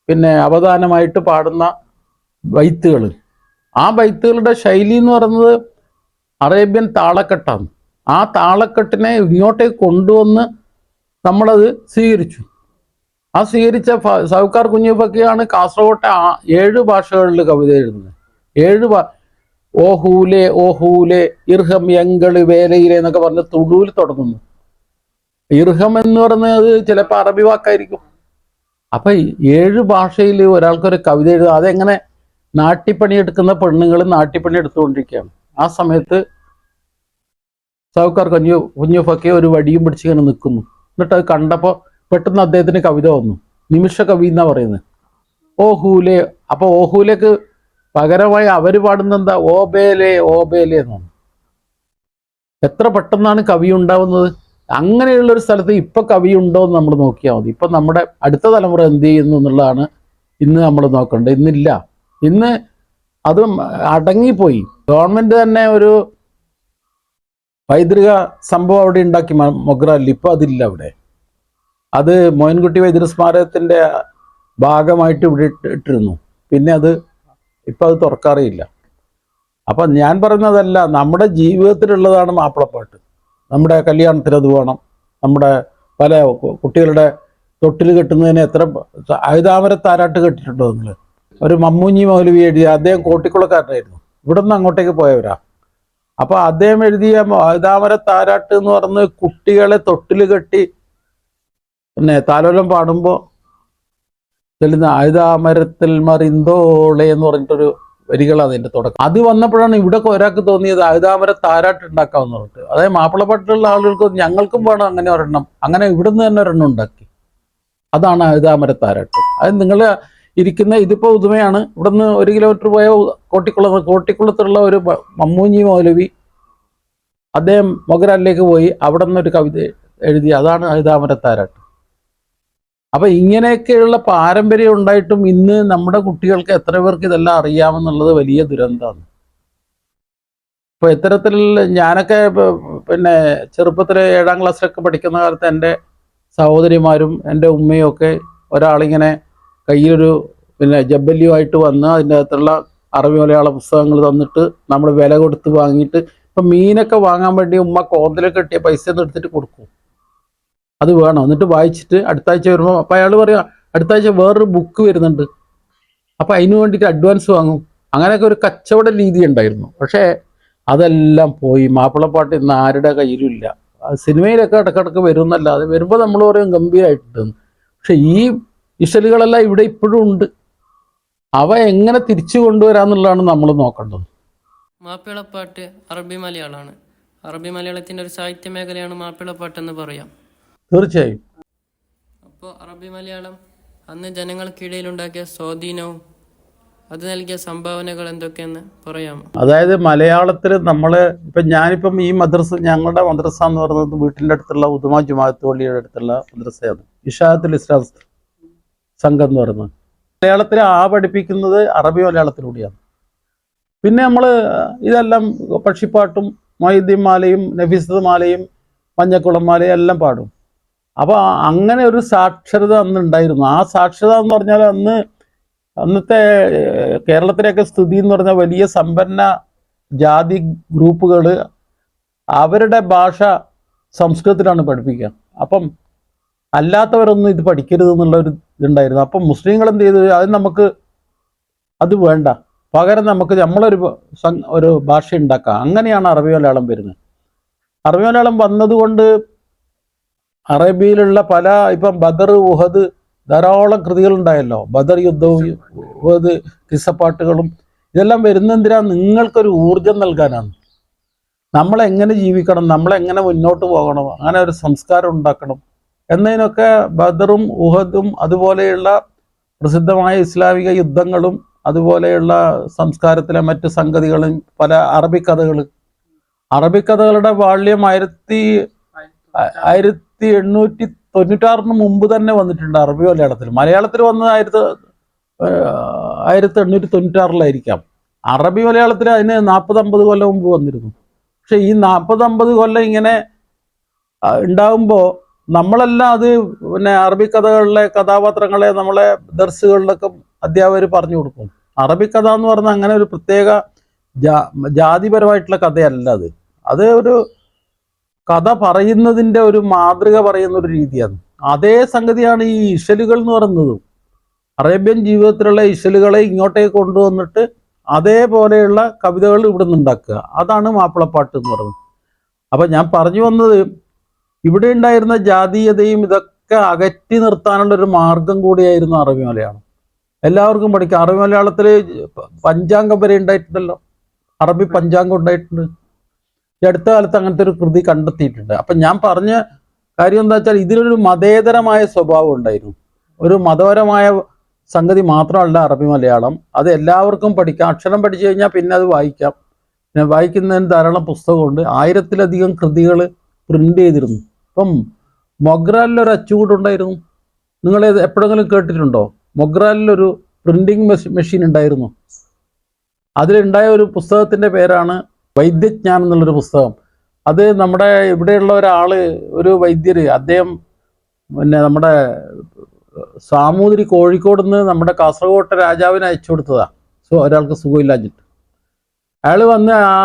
പിന്നെ അവദാനമായിട്ട് പാടുന്ന ബൈത്തുകൾ. ആ ബൈത്തുകളുടെ ശൈലി എന്ന് പറയുന്നത് അറേബ്യൻ താളക്കെട്ടാണ്. ആ താളക്കെട്ടിനെ ഇങ്ങോട്ടേക്ക് കൊണ്ടുവന്ന് നമ്മളത് സ്വീകരിച്ചു. ആ സ്വീകരിച്ച സൗക്കാർ കുഞ്ഞുഫക്കീറാണ് കാസർഗോട്ടെ 7 ഭാഷകളിൽ കവിത എഴുതുന്നത്. ഓഹൂലെ ഓഹൂലെ ഇർഹം എങ്കള് വേലയിലെ എന്നൊക്കെ പറഞ്ഞ് തുളുവിൽ തുടങ്ങുന്നു. ഇർഹം എന്ന് പറയുന്നത് ചിലപ്പോൾ അറബി വാക്കായിരിക്കും. അപ്പം 7 ഭാഷയിൽ ഒരാൾക്കൊരു കവിത എഴുതുക, അതെങ്ങനെ? നാട്ടിപ്പണിയെടുക്കുന്ന പെണ്ണുങ്ങൾ നാട്ടിപ്പണി എടുത്തുകൊണ്ടിരിക്കുകയാണ്. ആ സമയത്ത് സൗക്കാർ കുഞ്ഞു ഫക്കീർ ഒരു വടിയും പിടിച്ച് ഇങ്ങനെ നിൽക്കുന്നു. എന്നിട്ട് അത് കണ്ടപ്പോൾ പെട്ടെന്ന് അദ്ദേഹത്തിന് കവിത വന്നു. നിമിഷ കവി എന്നാ പറയുന്നത്. ഓഹൂലെ. അപ്പൊ ഓഹൂലേക്ക് പകരമായി അവർ പാടുന്ന എന്താ? ഓബേലെ ഓബേലെ എന്നാണ്. എത്ര പെട്ടെന്നാണ് കവി ഉണ്ടാവുന്നത്. അങ്ങനെയുള്ള ഒരു സ്ഥലത്ത് ഇപ്പൊ കവി ഉണ്ടോ എന്ന് നമ്മൾ നോക്കിയാൽ മതി. ഇപ്പൊ നമ്മുടെ അടുത്ത തലമുറ എന്ത് ചെയ്യുന്നു എന്നുള്ളതാണ് ഇന്ന് നമ്മൾ നോക്കേണ്ടത്. ഇന്നില്ല. ഇന്ന് അതും അടങ്ങിപ്പോയി. ഗവൺമെന്റ് തന്നെ ഒരു പൈതൃക സംഭവം അവിടെ ഉണ്ടാക്കി മൊഗ്രാലിൽ. ഇപ്പൊ അതില്ല അവിടെ. അത് മോയിൻകുട്ടി വൈദ്യുത സ്മാരകത്തിന്റെ ഭാഗമായിട്ട് ഇവിടെ ഇട്ടിരുന്നു. പിന്നെ അത് ഇപ്പൊ അത് തുറക്കാറേയില്ല. അപ്പൊ ഞാൻ പറയുന്നതല്ല, നമ്മുടെ ജീവിതത്തിലുള്ളതാണ് മാപ്പിളപ്പാട്ട്. നമ്മുടെ കല്യാണത്തിന് അത് വേണം. നമ്മുടെ പല കുട്ടികളുടെ തൊട്ടിൽ കെട്ടുന്നതിന് എത്ര അഴുതാമര താരാട്ട് കെട്ടിട്ടുണ്ടോ നിങ്ങൾ? ഒരു മമ്മൂഞ്ഞി മൗലവി എഴുതിയ, അദ്ദേഹം കോട്ടിക്കുളക്കാരനായിരുന്നു, ഇവിടെ നിന്ന് അങ്ങോട്ടേക്ക് പോയവരാ. അപ്പൊ അദ്ദേഹം എഴുതിയ അഴുതാമര താരാട്ട് എന്ന് പറഞ്ഞ് കുട്ടികളെ തൊട്ടിൽ കെട്ടി പിന്നെ താലോലം പാടുമ്പോൾ തെളിഞ്ഞ അഴുതാമരത്തിൽ മറിന്തോളെ എന്ന് പറഞ്ഞിട്ടൊരു വരികളാണ് അതിന്റെ തുടക്കം. അത് വന്നപ്പോഴാണ് ഇവിടെ ഒരാൾക്ക് തോന്നിയത് അഴുതാമര താരാട്ട് ഉണ്ടാക്കാമെന്ന് പറഞ്ഞിട്ട്. അതായത് മാപ്പിളപ്പാട്ടിലുള്ള ആളുകൾക്ക് ഞങ്ങൾക്കും വേണം അങ്ങനെ ഒരെണ്ണം. അങ്ങനെ ഇവിടുന്ന് തന്നെ ഒരെണ്ണം ഉണ്ടാക്കി. അതാണ് അഴുതാമര താരാട്ട്. അത് നിങ്ങൾ ഇരിക്കുന്ന ഇതിപ്പോ ഉദുമയാണ്. ഇവിടുന്ന് 1 കിലോമീറ്റർ പോയ കോട്ടിക്കുളത്തുള്ള ഒരു മമ്മൂഞ്ഞി മൗലവി, അദ്ദേഹം മൊഗ്രാലിലേക്ക് പോയി അവിടെ നിന്നൊരു കവിത എഴുതി. അതാണ് അഴുതാമര താരാട്ട്. അപ്പൊ ഇങ്ങനെയൊക്കെയുള്ള പാരമ്പര്യം ഉണ്ടായിട്ടും ഇന്ന് നമ്മുടെ കുട്ടികൾക്ക് എത്ര പേർക്ക് ഇതെല്ലാം അറിയാമെന്നുള്ളത് വലിയ ദുരന്തമാണ്. ഇപ്പൊ ഇത്തരത്തിലുള്ള ഞാനൊക്കെ പിന്നെ ചെറുപ്പത്തില് 7ാം ക്ലാസ്സിലൊക്കെ പഠിക്കുന്ന കാലത്ത് എൻ്റെ സഹോദരിമാരും എൻ്റെ ഉമ്മയും ഒക്കെ ഒരാളിങ്ങനെ കയ്യിലൊരു പിന്നെ ജബല്യുമായിട്ട് വന്ന് അതിൻ്റെ അകത്തുള്ള അറബി മലയാള പുസ്തകങ്ങൾ തന്നിട്ട് നമ്മൾ വില കൊടുത്ത് വാങ്ങിയിട്ട്, ഇപ്പൊ മീനൊക്കെ വാങ്ങാൻ വേണ്ടി ഉമ്മ കോന്തലൊക്കെ കിട്ടിയ പൈസ ഒന്നും എടുത്തിട്ട് കൊടുക്കും. അത് വേണം. എന്നിട്ട് വായിച്ചിട്ട് അടുത്ത ആഴ്ച വരുമ്പോൾ അപ്പം അയാൾ പറയാ അടുത്ത ആഴ്ച വേറൊരു ബുക്ക് വരുന്നുണ്ട്, അപ്പം അതിന് വേണ്ടിയിട്ട് അഡ്വാൻസ് വാങ്ങും. അങ്ങനെയൊക്കെ ഒരു കച്ചവട രീതി ഉണ്ടായിരുന്നു. പക്ഷേ അതെല്ലാം പോയി. മാപ്പിളപ്പാട്ട് ഇന്ന് ആരുടെ കയ്യിലും ഇല്ല. സിനിമയിലൊക്കെ ഇടക്കിടക്ക് വരുന്നല്ലാതെ വരുമ്പോൾ നമ്മൾ പറയും ഗംഭീരമായിട്ടുണ്ട്. പക്ഷെ ഈ ഇശലുകളെല്ലാം ഇവിടെ ഇപ്പോഴും ഉണ്ട്. അവ എങ്ങനെ തിരിച്ചു കൊണ്ടുവരാന്നുള്ളതാണ് നമ്മൾ നോക്കേണ്ടത്. മാപ്പിളപ്പാട്ട് അറബി മലയാളമാണ്. അറബി മലയാളത്തിൻ്റെ ഒരു സാഹിത്യ മേഖലയാണ് മാപ്പിളപ്പാട്ട് എന്ന് പറയാം. തീർച്ചയായും. അപ്പോൾ അറബി മലയാളം അന്ന് ജനങ്ങൾക്കിടയിലുണ്ടാക്കിയ സ്വാധീനവും അത് നൽകിയ സംഭാവനകൾ എന്തൊക്കെയെന്ന് പറയാമോ? അതായത് മലയാളത്തിൽ നമ്മൾ ഞാനിപ്പം ഈ മദ്രസ, ഞങ്ങളുടെ മദ്രസ എന്ന് പറയുന്നത് വീട്ടിൻ്റെ അടുത്തുള്ള ഉദുമ ജുമാഅത്ത് പള്ളിയുടെ അടുത്തുള്ള മദ്രസയാണ്. ഇഷാഅത്തുൽ ഇസ്ലാം സംഘം എന്ന് പറയുന്നത്. മലയാളത്തിൽ പഠിപ്പിക്കുന്നത് അറബി മലയാളത്തിലൂടെയാണ്. പിന്നെ നമ്മൾ ഇതെല്ലാം പക്ഷിപ്പാട്ടും മൊയ്തീൻ മാലയും നഫീസത്ത് മാലയും മഞ്ഞക്കുളം മാലയും എല്ലാം പാടും. അപ്പോൾ അങ്ങനെ ഒരു സാക്ഷരത അന്ന് ഉണ്ടായിരുന്നു. ആ സാക്ഷരത എന്ന് പറഞ്ഞാൽ അന്നത്തെ കേരളത്തിലെയൊക്കെ സ്ഥിതി എന്ന് പറഞ്ഞാൽ വലിയ സമ്പന്ന ജാതി ഗ്രൂപ്പുകൾ അവരുടെ ഭാഷ സംസ്കൃതത്തിലാണ് പഠിപ്പിക്കുക. അപ്പം അല്ലാത്തവരൊന്നും ഇത് പഠിക്കരുത് എന്നുള്ളൊരു ഇതുണ്ടായിരുന്നു. അപ്പം മുസ്ലിങ്ങൾ എന്ത് ചെയ്തു? അത് വേണ്ട, പകരം നമ്മളൊരു ഭാഷ ഉണ്ടാക്കാം. അങ്ങനെയാണ് അറബി മലയാളം വരുന്നത്. അറബി മലയാളം വന്നതുകൊണ്ട് അറബിയിലുള്ള ഇപ്പം ബദർ, ഉഹദ് ധാരാളം കൃതികളുണ്ടായല്ലോ. ബദർ യുദ്ധവും ഉഹദ് കിസ്സപ്പാട്ടുകളും ഇതെല്ലാം വരുന്നെന്തിനാ? നിങ്ങൾക്കൊരു ഊർജം നൽകാനാണ്. നമ്മളെങ്ങനെ ജീവിക്കണം, നമ്മളെങ്ങനെ മുന്നോട്ട് പോകണം, അങ്ങനെ ഒരു സംസ്കാരം ഉണ്ടാക്കണം എന്നതിനൊക്കെ ബദറും ഉഹദും അതുപോലെയുള്ള പ്രസിദ്ധമായ ഇസ്ലാമിക യുദ്ധങ്ങളും അതുപോലെയുള്ള സംസ്കാരത്തിലെ മറ്റ് സംഗതികളും പല അറബിക്കഥകളുടെ വാള്യം 1896 മുമ്പ് തന്നെ വന്നിട്ടുണ്ട് അറബി മലയാളത്തിൽ. മലയാളത്തിൽ വന്നത് 1896 അറബി മലയാളത്തിൽ അതിന് 40-50 കൊല്ലം മുമ്പ് വന്നിരുന്നു. പക്ഷെ ഈ 40-50 കൊല്ലം ഇങ്ങനെ ഉണ്ടാകുമ്പോൾ നമ്മളെല്ലാം അത് അറബി കഥകളിലെ കഥാപാത്രങ്ങളെ നമ്മളെ ദർസുകളിലൊക്കെ അധ്യാപകർ പറഞ്ഞു കൊടുക്കും. അറബി കഥ എന്ന് പറഞ്ഞാൽ അങ്ങനെ ഒരു പ്രത്യേക ജാതിപരമായിട്ടുള്ള കഥയല്ല. അത് ഒരു കഥ പറയുന്നതിൻ്റെ ഒരു മാതൃക പറയുന്ന ഒരു രീതിയാണ്. അതേ സംഗതിയാണ് ഈ ഇശലുകൾ എന്ന് പറയുന്നത്. അറേബ്യൻ ജീവിതത്തിലുള്ള ഇശലുകളെ ഇങ്ങോട്ടേക്ക് കൊണ്ടുവന്നിട്ട് അതേപോലെയുള്ള കവിതകൾ ഇവിടെ നിന്ന് ഉണ്ടാക്കുക. അതാണ് മാപ്പിളപ്പാട്ട് എന്ന് പറയുന്നത്. അപ്പം ഞാൻ പറഞ്ഞു വന്നത്, ഇവിടെ ഉണ്ടായിരുന്ന ജാതീയതയും ഇതൊക്കെ അകറ്റി നിർത്താനുള്ള ഒരു മാർഗം കൂടിയായിരുന്നു അറബി മലയാളം. എല്ലാവർക്കും പഠിക്കാം. അറബി മലയാളത്തിൽ പഞ്ചാംഗം വരെ ഉണ്ടായിട്ടുണ്ടല്ലോ. അറബി പഞ്ചാംഗം ഉണ്ടായിട്ടുണ്ട്. ഈ അടുത്ത കാലത്ത് അങ്ങനത്തെ ഒരു കൃതി കണ്ടെത്തിയിട്ടുണ്ട്. അപ്പം ഞാൻ പറഞ്ഞ കാര്യം എന്താ വെച്ചാൽ ഇതിലൊരു മതേതരമായ സ്വഭാവം ഉണ്ടായിരുന്നു. ഒരു മതപരമായ സംഗതി മാത്രമല്ല അറബി മലയാളം. അത് എല്ലാവർക്കും പഠിക്കാം. അക്ഷരം പഠിച്ചു കഴിഞ്ഞാൽ പിന്നെ അത് വായിക്കാം. പിന്നെ വായിക്കുന്നതിന് ധാരാളം പുസ്തകമുണ്ട്. 1000-ലധികം കൃതികൾ പ്രിന്റ് ചെയ്തിരുന്നു. ഇപ്പം മൊഗ്രാലിലൊരു അച്ചുകൂടുണ്ടായിരുന്നു. നിങ്ങൾ എപ്പോഴെങ്കിലും കേട്ടിട്ടുണ്ടോ? മൊഗ്രാലിലൊരു പ്രിന്റിംഗ് മെഷീൻ ഉണ്ടായിരുന്നു. അതിലുണ്ടായ ഒരു പുസ്തകത്തിൻ്റെ പേരാണ് വൈദ്യജ്ഞാനം എന്നുള്ളൊരു പുസ്തകം. അത് നമ്മുടെ ഇവിടെയുള്ള ഒരു വൈദ്യർ, അദ്ദേഹം പിന്നെ നമ്മുടെ സാമൂതിരി കോഴിക്കോട് നിന്ന് നമ്മുടെ കാസർഗോട്ടെ രാജാവിന് അയച്ചു കൊടുത്തതാണ്. ഒരാൾക്ക് സുഖമില്ലാഞ്ഞിട്ട് അയാൾ വന്ന് ആ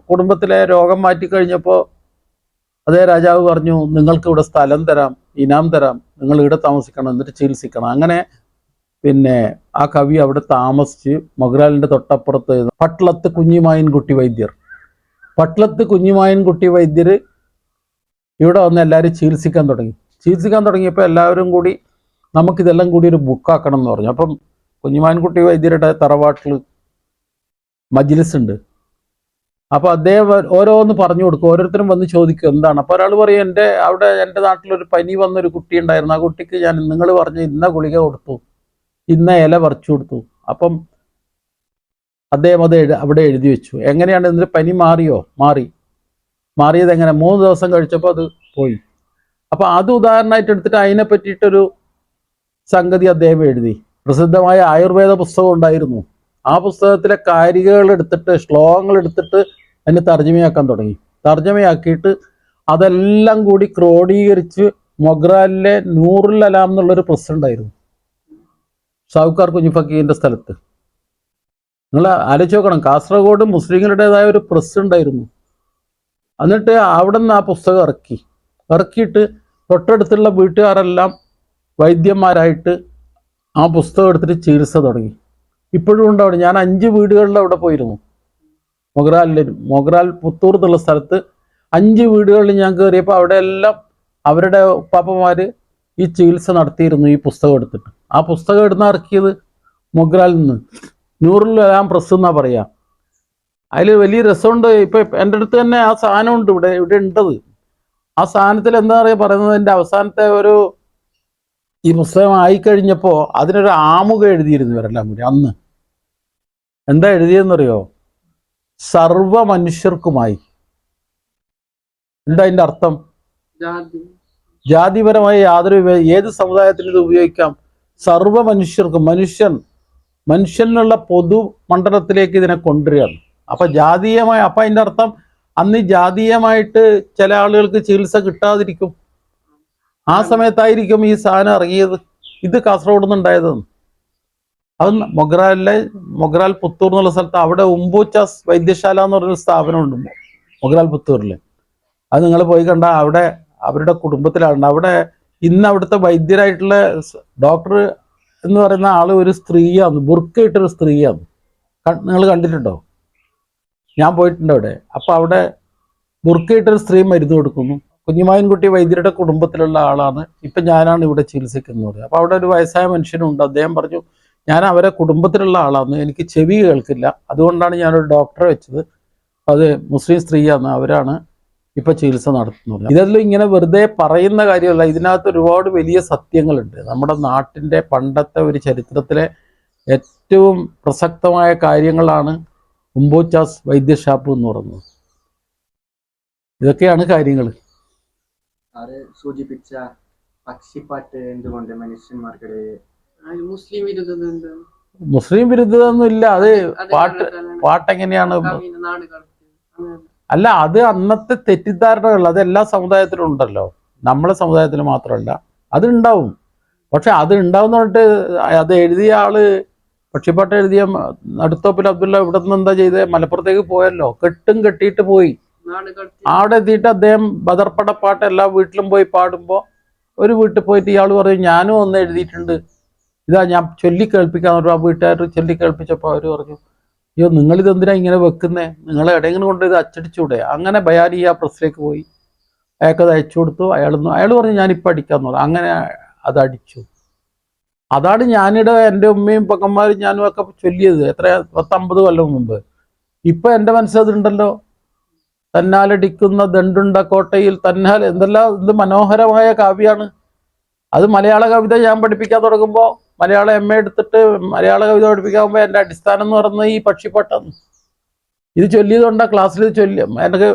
കുടുംബത്തിലെ രോഗം മാറ്റിക്കഴിഞ്ഞപ്പോൾ അതേ രാജാവ് പറഞ്ഞു, നിങ്ങൾക്ക് ഇവിടെ സ്ഥലം തരാം, ഇനാം തരാം, നിങ്ങൾ ഇവിടെ താമസിക്കണം, എന്നിട്ട് ചികിത്സിക്കണം. അങ്ങനെ പിന്നെ ആ കവി അവിടെ താമസിച്ച് മൊഗ്രാലിൻ്റെ തൊട്ടപ്പുറത്ത് പട്ലത്ത് കുഞ്ഞിമായൻകുട്ടി വൈദ്യർ ഇവിടെ വന്ന് എല്ലാവരും ചികിത്സിക്കാൻ തുടങ്ങിയപ്പോൾ എല്ലാവരും കൂടി നമുക്കിതെല്ലാം കൂടി ഒരു ബുക്കാക്കണം എന്ന് പറഞ്ഞു. അപ്പം കുഞ്ഞിമാൻകുട്ടി വൈദ്യരുടെ തറവാട്ടിൽ മജ്ലിസ് ഉണ്ട്. അപ്പോൾ അദ്ദേഹം ഓരോന്ന് പറഞ്ഞു കൊടുക്കും, ഓരോരുത്തരും വന്ന് ചോദിക്കും എന്താണ്. അപ്പോൾ ഒരാൾ പറയും, എൻ്റെ നാട്ടിലൊരു പനി വന്നൊരു കുട്ടി ഉണ്ടായിരുന്നു, ആ കുട്ടിക്ക് ഞാൻ നിങ്ങൾ പറഞ്ഞ് ഇന്ന ഗുളിക കൊടുത്തു, ഇന്ന ഇല പറിച്ചു കൊടുത്തു. അപ്പം അദ്ദേഹം അത് അവിടെ എഴുതി വെച്ചു. എങ്ങനെയാണ് ഇതിന് പനി മാറിയത് എങ്ങനെ? 3 ദിവസം കഴിച്ചപ്പോൾ അത് പോയി. അപ്പോൾ അത് ഉദാഹരണമായിട്ട് എടുത്തിട്ട് അതിനെ പറ്റിയിട്ടൊരു സംഗതി അദ്ദേഹം എഴുതി. പ്രസിദ്ധമായ ആയുർവേദ പുസ്തകം ഉണ്ടായിരുന്നു. ആ പുസ്തകത്തിലെ കാരികകൾ എടുത്തിട്ട്, ശ്ലോകങ്ങൾ എടുത്തിട്ട് അതിന് തർജ്ജമയാക്കിയിട്ട് അതെല്ലാം കൂടി ക്രോഡീകരിച്ച് മൊഗ്രാലിലെ നൂറുൽ അലാം എന്നുള്ളൊരു പ്രസ് ഉണ്ടായിരുന്നു, ഷാവുക്കാർ കുഞ്ഞിഫക്കീൻ്റെ സ്ഥലത്ത്. നിങ്ങൾ ആലോചിച്ച് നോക്കണം, കാസർഗോഡ് മുസ്ലിങ്ങളുടേതായ ഒരു പ്രസ് ഉണ്ടായിരുന്നു. എന്നിട്ട് അവിടെ നിന്ന് ആ പുസ്തകം ഇറക്കിയിട്ട് തൊട്ടടുത്തുള്ള വീട്ടുകാരെല്ലാം വൈദ്യന്മാരായിട്ട് ആ പുസ്തകം എടുത്തിട്ട് ചികിത്സ തുടങ്ങി. ഇപ്പോഴും ഉണ്ട് അവിടെ. ഞാൻ 5 വീടുകളിൽ അവിടെ പോയിരുന്നു. മൊഗ്രാൽ പുത്തൂർ എന്നുള്ള സ്ഥലത്ത് 5 വീടുകളിൽ ഞാൻ കയറിയപ്പോൾ അവിടെ എല്ലാം അവരുടെ ഉപ്പാപ്പന്മാർ ഈ ചികിത്സ നടത്തിയിരുന്നു ഈ പുസ്തകം എടുത്തിട്ട്. ആ പുസ്തകം ഇറക്കിയത് മൊഗ്രാലിൽ നിന്ന്, നൂറുൽ അലാം പ്രസ് എന്നാ പറയാ. അതിൽ വലിയ രസമുണ്ട്. ഇപ്പം എൻ്റെ അടുത്ത് തന്നെ ആ സാധനമുണ്ട്, ഇവിടെ ഉണ്ടത്. ആ സാധനത്തിൽ എന്താ പറയുന്നത്, എൻ്റെ അവസാനത്തെ ഈ പുസ്തകം ആയിക്കഴിഞ്ഞപ്പോൾ അതിനൊരു ആമുഖം എഴുതിയിരുന്നു ഇവരെല്ലാം കൂടി. അന്ന് എന്താ എഴുതിയെന്നറിയോ? സർവ മനുഷ്യർക്കുമായി. എന്താ അതിൻ്റെ അർത്ഥം? ജാതിപരമായ ഏത് സമുദായത്തിന് ഇത് ഉപയോഗിക്കാം? സർവ മനുഷ്യർക്കും, മനുഷ്യനുള്ള പൊതു മണ്ഡലത്തിലേക്ക് ഇതിനെ കൊണ്ടുവരികയാണ്. അപ്പൊ അതിൻ്റെ അർത്ഥം അന്ന് ജാതീയമായിട്ട് ചില ആളുകൾക്ക് ചികിത്സ കിട്ടാതിരിക്കും. ആ സമയത്തായിരിക്കും ഈ സാധനം ഇറങ്ങിയത്. ഇത് കാസർഗോഡ് നിന്നുണ്ടായതെന്ന്. അത് മൊഗ്രാൽ പുത്തൂർ എന്നുള്ള സ്ഥലത്ത് അവിടെ ഉംബൂച്ചാസ് വൈദ്യശാല എന്ന് പറഞ്ഞൊരു സ്ഥാപനമുണ്ട് മൊഗ്രാൽ പുത്തൂരിൽ. അത് നിങ്ങൾ പോയി കണ്ട അവിടെ അവരുടെ കുടുംബത്തിലാണ്. അവിടെ ഇന്ന് അവിടുത്തെ വൈദ്യരായിട്ടുള്ള ഡോക്ടർ എന്ന് പറയുന്ന ആള് ഒരു സ്ത്രീയാണ്, ബുർക്കയിട്ടൊരു സ്ത്രീയാണ്. നിങ്ങൾ കണ്ടിട്ടുണ്ടോ? ഞാൻ പോയിട്ടുണ്ട് അവിടെ. അപ്പോൾ അവിടെ ബുർക്കയിട്ടൊരു സ്ത്രീ മരുന്ന് കൊടുക്കുന്നു. കുഞ്ഞിമായൻകുട്ടി വൈദ്യരുടെ കുടുംബത്തിലുള്ള ആളാണ്. ഇപ്പം ഞാനാണ് ഇവിടെ ചികിത്സിക്കുന്നത്. അപ്പോൾ അവിടെ ഒരു വയസ്സായ മനുഷ്യനുണ്ട്. അദ്ദേഹം പറഞ്ഞു, ഞാൻ അവരെ കുടുംബത്തിലുള്ള ആളാണ്, എനിക്ക് ചെവി കേൾക്കില്ല, അതുകൊണ്ടാണ് ഞാനൊരു ഡോക്ടറെ വെച്ചത്, അത് മുസ്ലിം സ്ത്രീയാണ്, അവരാണ് ഇപ്പം ചികിത്സ നടത്തുന്നത്. ഇതെല്ലാം ഇങ്ങനെ വെറുതെ പറയുന്ന കാര്യമല്ല, ഇതിനകത്ത് ഒരുപാട് വലിയ സത്യങ്ങളുണ്ട്. നമ്മുടെ നാട്ടിൻ്റെ പണ്ടത്തെ ഒരു ചരിത്രത്തിലെ ഏറ്റവും പ്രസക്തമായ കാര്യങ്ങളാണ് ഉംബൂച്ചാസ് വൈദ്യഷാപ്പ് എന്ന് പറയുന്നത്. ഇതൊക്കെയാണ് കാര്യങ്ങൾ. സൂചിപ്പിച്ച പക്ഷിപ്പാട്ട് എന്തുകൊണ്ട് മനുഷ്യന്മാർക്കിടയിൽ മുസ്ലിം വിരുദ്ധതൊന്നും ഇല്ല. അത് പാട്ടെങ്ങനെയാണ്? അല്ല, അത് അന്നത്തെ തെറ്റിദ്ധാരണകൾ, അത് എല്ലാ സമുദായത്തിലും ഉണ്ടല്ലോ, നമ്മളെ സമുദായത്തിൽ മാത്രമല്ല, അതുണ്ടാവും. പക്ഷെ അത് ഉണ്ടാവുന്ന പറഞ്ഞിട്ട് അത് എഴുതിയ ആള്, പക്ഷിപ്പാട്ട് എഴുതിയ നടുത്തോപ്പിൽ അബ്ദുള്ള ഇവിടെ നിന്ന് എന്താ ചെയ്തത്? മലപ്പുറത്തേക്ക് പോയല്ലോ, കെട്ടിയിട്ട് പോയി. അവിടെ എത്തിയിട്ട് അദ്ദേഹം ബദർപ്പടപ്പാട്ട് എല്ലാ വീട്ടിലും പോയി പാടുമ്പോൾ ഒരു വീട്ടിൽ പോയിട്ട് ഇയാൾ പറയും, ഞാനും ഒന്ന് എഴുതിയിട്ടുണ്ട്, ഇതാ ഞാൻ ചൊല്ലിക്കേൾപ്പിക്കാന്ന് പറഞ്ഞു. ആ വീട്ടുകാർ ചൊല്ലിക്കേൾപ്പിച്ചപ്പോൾ അവർ പറഞ്ഞു, അയ്യോ നിങ്ങളിതെന്തിനാ ഇങ്ങനെ വെക്കുന്നേ, നിങ്ങൾ എവിടെയെങ്കിലും കൊണ്ട് ഇത് അച്ചടിച്ചൂടെ? അങ്ങനെ ബയാനി ആ പ്രസ്സിലേക്ക് പോയി, അയാൾക്കത് അയച്ചു കൊടുത്തു. അയാൾ പറഞ്ഞു ഞാനിപ്പോൾ അടിക്കാന്ന് പറഞ്ഞു. അങ്ങനെ അത് അടിച്ചു. അതാണ് എൻ്റെ ഉമ്മയും പക്കന്മാരും ഞാനും ഒക്കെ ചൊല്ലിയത് എത്ര 50 കൊല്ലം മുമ്പ്. ഇപ്പം എൻ്റെ മനസ്സിലതുണ്ടല്ലോ, തന്നാലടിക്കുന്ന ദണ്ടുണ്ട കോട്ടയിൽ തന്നാൽ, എന്തെല്ലാം, എന്ത് മനോഹരമായ കാവ്യാണ്. അത് മലയാള കവിത ഞാൻ പഠിപ്പിക്കാൻ തുടങ്ങുമ്പോൾ മലയാളം MA എടുത്തിട്ട് മലയാള കവിത പഠിപ്പിക്കാകുമ്പോൾ എൻ്റെ അടിസ്ഥാനം എന്ന് പറയുന്നത് ഈ പക്ഷിപ്പാട്ടാണ്. ഇത് ചൊല്ലിയതുകൊണ്ടാണ് ക്ലാസ്സിൽ എനിക്ക്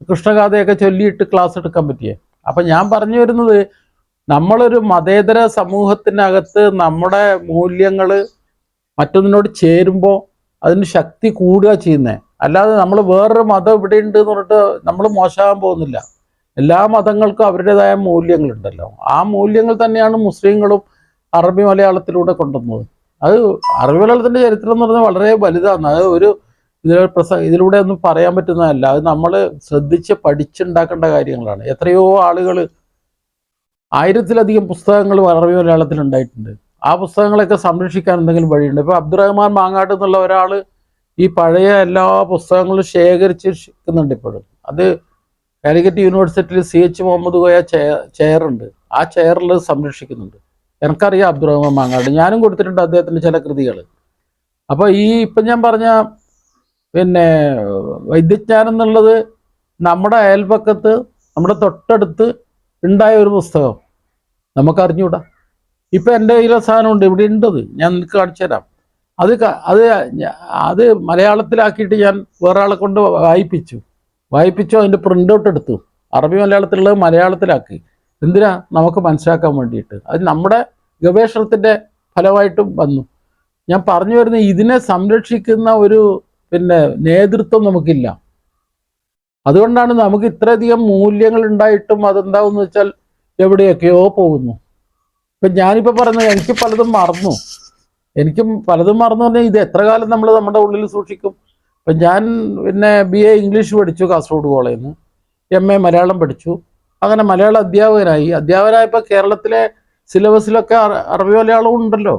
കൃഷ്ണഗാഥയൊക്കെ ചൊല്ലിയിട്ട് ക്ലാസ് എടുക്കാൻ പറ്റിയേ. അപ്പം ഞാൻ പറഞ്ഞു വരുന്നത്, നമ്മളൊരു മതേതര സമൂഹത്തിനകത്ത് നമ്മുടെ മൂല്യങ്ങൾ മറ്റൊന്നിനോട് ചേരുമ്പോൾ അതിന് ശക്തി കൂടുക ചെയ്യുന്നത്. അല്ലാതെ നമ്മൾ വേറൊരു മതം ഇവിടെ ഉണ്ട് എന്ന് പറഞ്ഞിട്ട് നമ്മൾ മോശമാകാൻ പോകുന്നില്ല. എല്ലാ മതങ്ങൾക്കും അവരുടേതായ മൂല്യങ്ങളുണ്ടല്ലോ. ആ മൂല്യങ്ങൾ തന്നെയാണ് മുസ്ലിങ്ങളും അറബി മലയാളത്തിലൂടെ കൊണ്ടുവന്നത്. അത് അറബി മലയാളത്തിൻ്റെ ചരിത്രം എന്ന് പറഞ്ഞാൽ വളരെ വലുതാണ്. അത് ഒരു ഇതിലൂടെ ഒന്നും പറയാൻ പറ്റുന്നതല്ല. അത് നമ്മൾ ശ്രദ്ധിച്ച് പഠിച്ചുണ്ടാക്കേണ്ട കാര്യങ്ങളാണ്. എത്രയോ ആളുകൾ 1000-ലധികം പുസ്തകങ്ങൾ അറബി മലയാളത്തിൽ ഉണ്ടായിട്ടുണ്ട്. ആ പുസ്തകങ്ങളൊക്കെ സംരക്ഷിക്കാൻ എന്തെങ്കിലും വഴിയുണ്ട്? ഇപ്പോൾ അബ്ദുറഹ്മാൻ മാങ്ങാട് എന്നുള്ള ഒരാൾ ഈ പഴയ എല്ലാ പുസ്തകങ്ങളും ശേഖരിച്ച് വെക്കുന്നുണ്ട് ഇപ്പോഴും. അത് കാലിക്കറ്റ് യൂണിവേഴ്സിറ്റിയിൽ CH മുഹമ്മദ് കോയ ചെയറുണ്ട്. ആ ചെയറിൽ സംരക്ഷിക്കുന്നുണ്ട്. എനിക്കറിയാം അബ്ദുറഹ്മാൻ മാങ്ങാട്, ഞാനും കൊടുത്തിട്ടുണ്ട് അദ്ദേഹത്തിൻ്റെ ചില കൃതികൾ. അപ്പോൾ ഈ ഇപ്പം ഞാൻ പറഞ്ഞ പിന്നെ വൈദ്യജ്ഞാനം എന്നുള്ളത് നമ്മുടെ അയൽപക്കത്ത് നമ്മുടെ തൊട്ടടുത്ത് ഉണ്ടായ ഒരു പുസ്തകം നമുക്കറിഞ്ഞൂടാ. ഇപ്പം എൻ്റെ കയ്യിലെ സാധനമുണ്ട്, ഇവിടെ ഉണ്ടത്, ഞാൻ നിനക്ക് കാണിച്ചു തരാം. അത് മലയാളത്തിലാക്കിയിട്ട് ഞാൻ വേറെ ആളെ കൊണ്ട് വായിപ്പിച്ചു അതിൻ്റെ പ്രിൻ്റ് ഔട്ട് എടുത്തു. അറബി മലയാളത്തിലുള്ളത് മലയാളത്തിലാക്കി. എന്തിനാ? നമുക്ക് മനസ്സിലാക്കാൻ വേണ്ടിയിട്ട്. അത് നമ്മുടെ ഗവേഷണത്തിൻ്റെ ഫലമായിട്ടും വന്നു. ഞാൻ പറഞ്ഞു വരുന്ന ഇതിനെ സംരക്ഷിക്കുന്ന ഒരു നേതൃത്വം നമുക്കില്ല. അതുകൊണ്ടാണ് നമുക്ക് ഇത്രയധികം മൂല്യങ്ങൾ ഉണ്ടായിട്ടും അതെന്താവെന്ന് വെച്ചാൽ എവിടെയൊക്കെയോ പോകുന്നു. ഇപ്പം ഞാനിപ്പോൾ പറഞ്ഞത് എനിക്കും പലതും മറന്നു പറഞ്ഞാൽ ഇത് എത്ര കാലം നമ്മൾ നമ്മുടെ ഉള്ളിൽ സൂക്ഷിക്കും? ഇപ്പം ഞാൻ BA ഇംഗ്ലീഷ് പഠിച്ചു കാസർഗോഡ് കോളേജിൽ നിന്ന്, MA മലയാളം പഠിച്ചു. അങ്ങനെ മലയാള അധ്യാപകനായപ്പോൾ കേരളത്തിലെ സിലബസിലൊക്കെ അറബി മലയാളവും ഉണ്ടല്ലോ.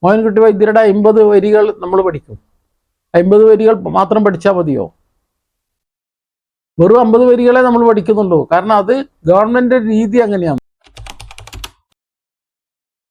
മോയിൻകുട്ടി വൈദ്യരുടെ 50 വരികൾ നമ്മൾ പഠിക്കും. 50 വരികൾ മാത്രം പഠിച്ചാൽ മതിയോ? വെറും 50 വരികളെ നമ്മൾ പഠിക്കുന്നുള്ളൂ. കാരണം അത് ഗവൺമെൻറ് രീതി അങ്ങനെയാണ്.